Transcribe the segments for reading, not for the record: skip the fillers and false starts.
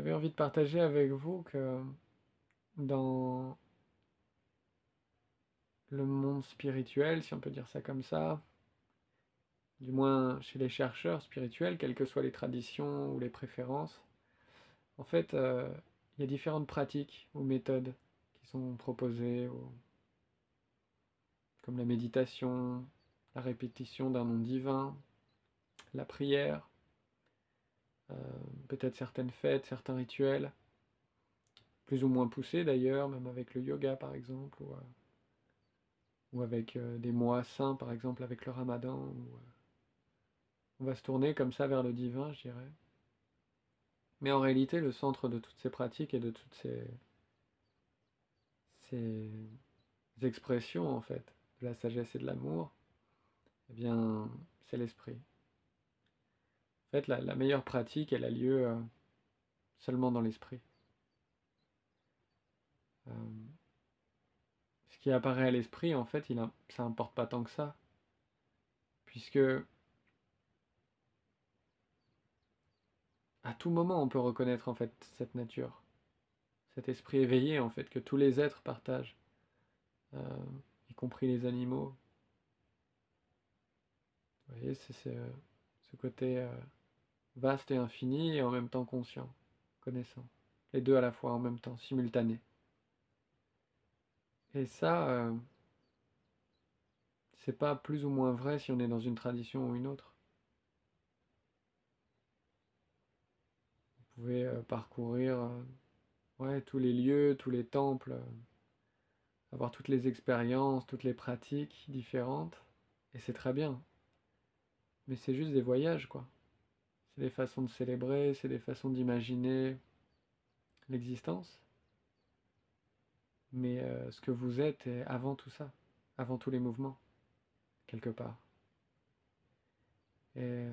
J'avais envie de partager avec vous que dans le monde spirituel, si on peut dire ça comme ça, du moins chez les chercheurs spirituels, quelles que soient les traditions ou les préférences, en fait, il y a différentes pratiques ou méthodes qui sont proposées, comme la méditation, la répétition d'un nom divin, la prière, euh, peut-être certaines fêtes, certains rituels, plus ou moins poussés d'ailleurs, même avec le yoga par exemple, ou avec des mois saints, par exemple avec le ramadan, où on va se tourner comme ça vers le divin, je dirais. Mais en réalité, le centre de toutes ces pratiques et de toutes ces expressions, en fait, de la sagesse et de l'amour, eh bien, c'est l'esprit. En fait, la meilleure pratique, elle a lieu seulement dans l'esprit. Euh, Ce qui apparaît à l'esprit, en fait, ça importe pas tant que ça, puisque à tout moment, on peut reconnaître, en fait, cette nature, cet esprit éveillé, en fait, que tous les êtres partagent. euh, y compris les animaux. Vous voyez, c'est ce côté vaste et infini et en même temps conscient, connaissant. Les deux à la fois en même temps, simultané. Et ça, c'est pas plus ou moins vrai si on est dans une tradition ou une autre. Vous pouvez parcourir ouais, tous les lieux, tous les temples, avoir toutes les expériences, toutes les pratiques différentes, et c'est très bien. Mais c'est juste des voyages, quoi. C'est des façons de célébrer, c'est des façons d'imaginer l'existence. Mais ce que vous êtes est avant tout ça, avant tous les mouvements, quelque part. Et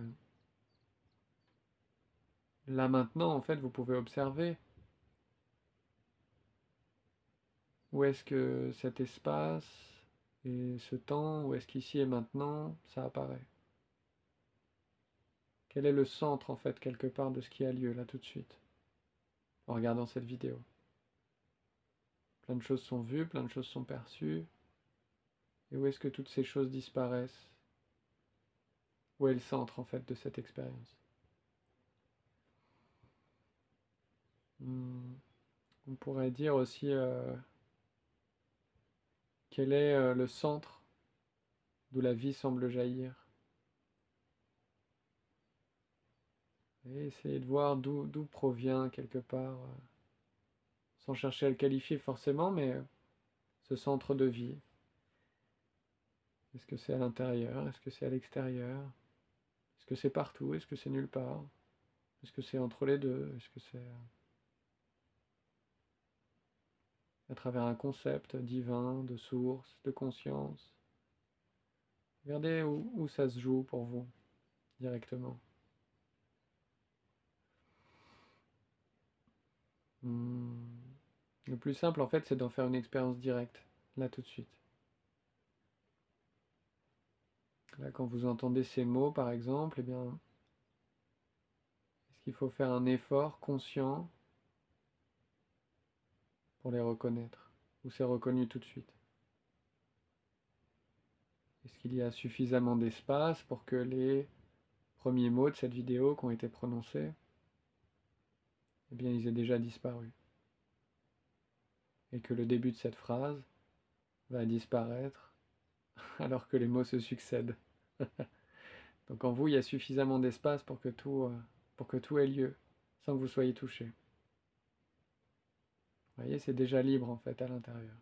là maintenant, en fait, vous pouvez observer où est-ce que cet espace et ce temps, où est-ce qu'ici et maintenant, ça apparaît. Quel est le centre, en fait, quelque part, de ce qui a lieu, là, tout de suite, en regardant cette vidéo. Plein de choses sont vues, plein de choses sont perçues, et où est-ce que toutes ces choses disparaissent? Où est le centre, en fait, de cette expérience? On pourrait dire aussi quel est le centre d'où la vie semble jaillir. Et essayer de voir d'où provient quelque part, sans chercher à le qualifier forcément, mais ce centre de vie. Est-ce que c'est à l'intérieur? Est-ce que c'est à l'extérieur? Est-ce que c'est partout? Est-ce que c'est nulle part? Est-ce que c'est entre les deux? Est-ce que c'est à travers un concept divin, de source, de conscience? Regardez où ça se joue pour vous, directement. Hmm. Le plus simple, en fait, c'est d'en faire une expérience directe, là tout de suite. Là, quand vous entendez ces mots, par exemple, eh bien, est-ce qu'il faut faire un effort conscient pour les reconnaître? Ou c'est reconnu tout de suite? Est-ce qu'il y a suffisamment d'espace pour que les premiers mots de cette vidéo qui ont été prononcés, eh bien, ils aient déjà disparu? Et que le début de cette phrase va disparaître alors que les mots se succèdent. Donc en vous, il y a suffisamment d'espace pour que tout ait lieu, sans que vous soyez touché. Vous voyez, c'est déjà libre en fait à l'intérieur.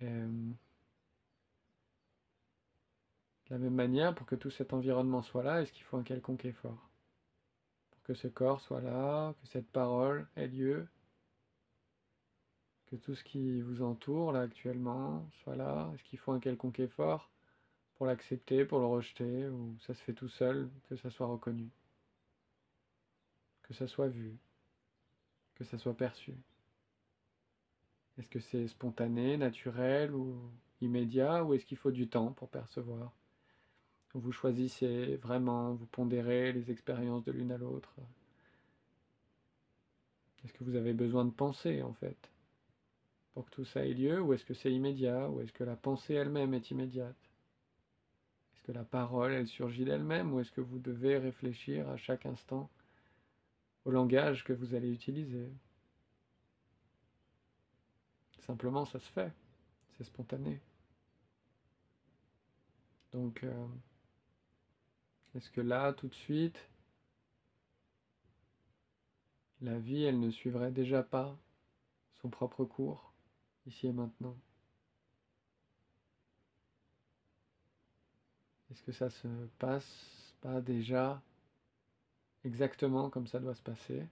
Et, de la même manière, pour que tout cet environnement soit là, est-ce qu'il faut un quelconque effort? Pour que ce corps soit là, que cette parole ait lieu, que tout ce qui vous entoure là actuellement soit là, est-ce qu'il faut un quelconque effort pour l'accepter, pour le rejeter, ou ça se fait tout seul, que ça soit reconnu, que ça soit vu, que ça soit perçu? Est-ce que c'est spontané, naturel ou immédiat, ou est-ce qu'il faut du temps pour percevoir? Vous choisissez vraiment, vous pondérez les expériences de l'une à l'autre. Est-ce que vous avez besoin de penser en fait pour que tout ça ait lieu, ou est-ce que c'est immédiat, ou est-ce que la pensée elle-même est immédiate? Est-ce que la parole, elle surgit d'elle-même, ou est-ce que vous devez réfléchir à chaque instant au langage que vous allez utiliser? Simplement, ça se fait, c'est spontané. Donc, est-ce que là, tout de suite, la vie, elle ne suivrait déjà pas son propre cours, ici et maintenant? Est-ce que ça se passe pas déjà exactement comme ça doit se passer,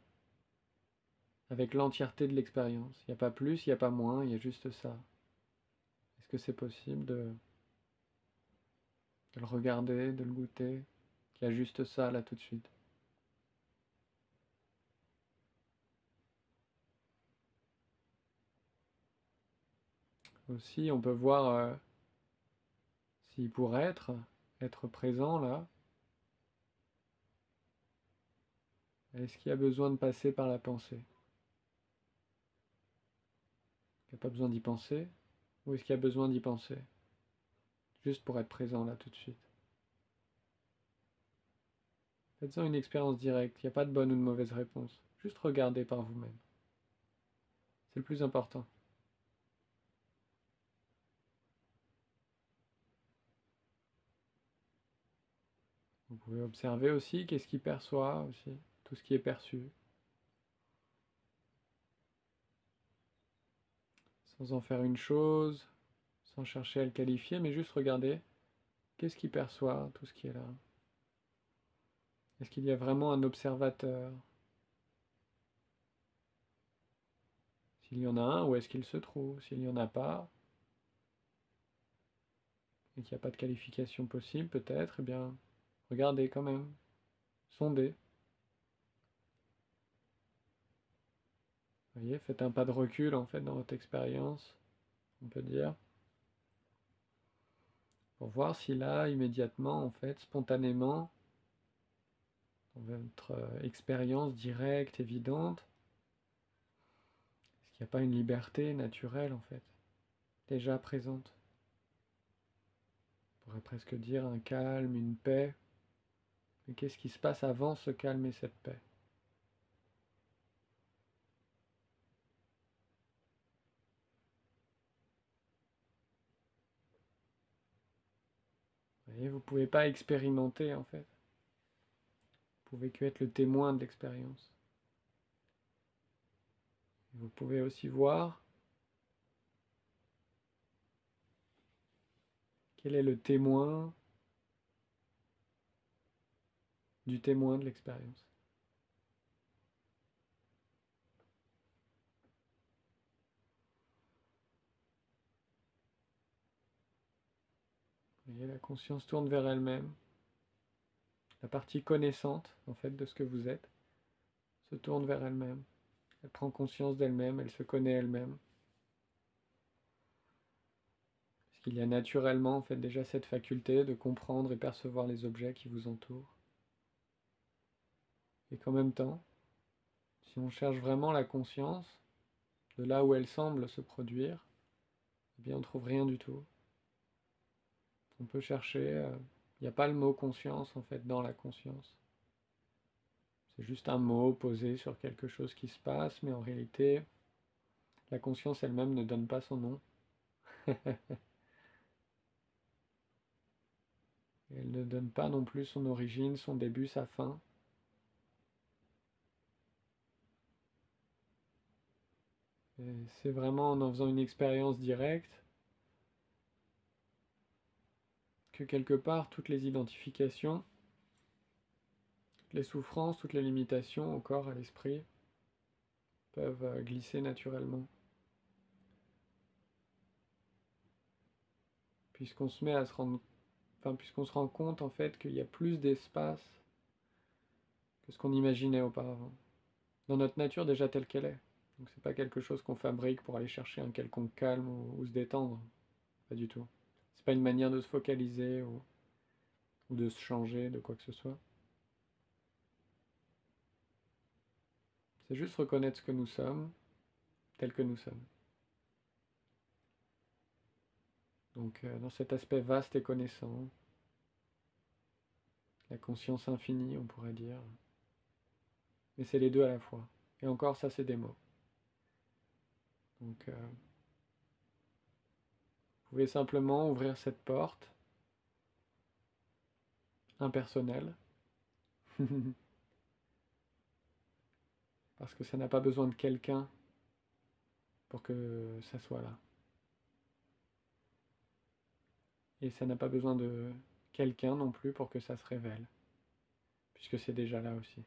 avec l'entièreté de l'expérience? Il n'y a pas plus, il n'y a pas moins, il y a juste ça. Est-ce que c'est possible de le regarder, de le goûter, qu'il y a juste ça là tout de suite? Aussi, on peut voir s'il pourrait être présent là. Est-ce qu'il y a besoin de passer par la pensée? Il n'y a pas besoin d'y penser? Ou est-ce qu'il y a besoin d'y penser? Juste pour être présent là tout de suite. Faites-en une expérience directe, il n'y a pas de bonne ou de mauvaise réponse. Juste regardez par vous-même. C'est le plus important. Vous pouvez observer aussi qu'est-ce qu'il perçoit aussi, tout ce qui est perçu, sans en faire une chose, sans chercher à le qualifier, mais juste regarder qu'est-ce qu'il perçoit, tout ce qui est là. Est-ce qu'il y a vraiment un observateur? S'il y en a un, où est-ce qu'il se trouve? S'il n'y en a pas, et qu'il n'y a pas de qualification possible, peut-être, eh bien, regardez quand même, sondez. Vous voyez, faites un pas de recul en fait dans votre expérience, on peut dire, pour voir si là, immédiatement, en fait, spontanément, dans votre expérience directe, évidente, est-ce qu'il n'y a pas une liberté naturelle, en fait, déjà présente? On pourrait presque dire un calme, une paix. Mais qu'est-ce qui se passe avant ce calme et cette paix? Vous voyez, vous ne pouvez pas expérimenter, en fait. Vous pouvez que être le témoin de l'expérience. Vous pouvez aussi voir quel est le témoin du témoin de l'expérience. Vous voyez, la conscience tourne vers elle-même. La partie connaissante, en fait, de ce que vous êtes, se tourne vers elle-même. Elle prend conscience d'elle-même, elle se connaît elle-même. Parce qu'il y a naturellement, en fait, déjà cette faculté de comprendre et percevoir les objets qui vous entourent. Et qu'en même temps, si on cherche vraiment la conscience, de là où elle semble se produire, eh bien on ne trouve rien du tout. On peut chercher, il n'y a pas le mot conscience en fait dans la conscience. C'est juste un mot posé sur quelque chose qui se passe, mais en réalité, la conscience elle-même ne donne pas son nom. Elle ne donne pas non plus son origine, son début, sa fin. C'est vraiment en faisant une expérience directe que quelque part toutes les identifications, toutes les souffrances, toutes les limitations au corps, à l'esprit, peuvent glisser naturellement. Puisqu'on se met à se rendre, enfin, puisqu'on se rend compte en fait qu'il y a plus d'espace que ce qu'on imaginait auparavant. Dans notre nature déjà telle qu'elle est. Donc c'est pas quelque chose qu'on fabrique pour aller chercher un quelconque calme ou se détendre. Pas du tout. C'est pas une manière de se focaliser ou de se changer de quoi que ce soit. C'est juste reconnaître ce que nous sommes, tel que nous sommes. Donc dans cet aspect vaste et connaissant, la conscience infinie, on pourrait dire. Mais c'est les deux à la fois. Et encore, ça, c'est des mots. Donc, vous pouvez simplement ouvrir cette porte impersonnelle, parce que ça n'a pas besoin de quelqu'un pour que ça soit là. Et ça n'a pas besoin de quelqu'un non plus pour que ça se révèle, puisque c'est déjà là aussi.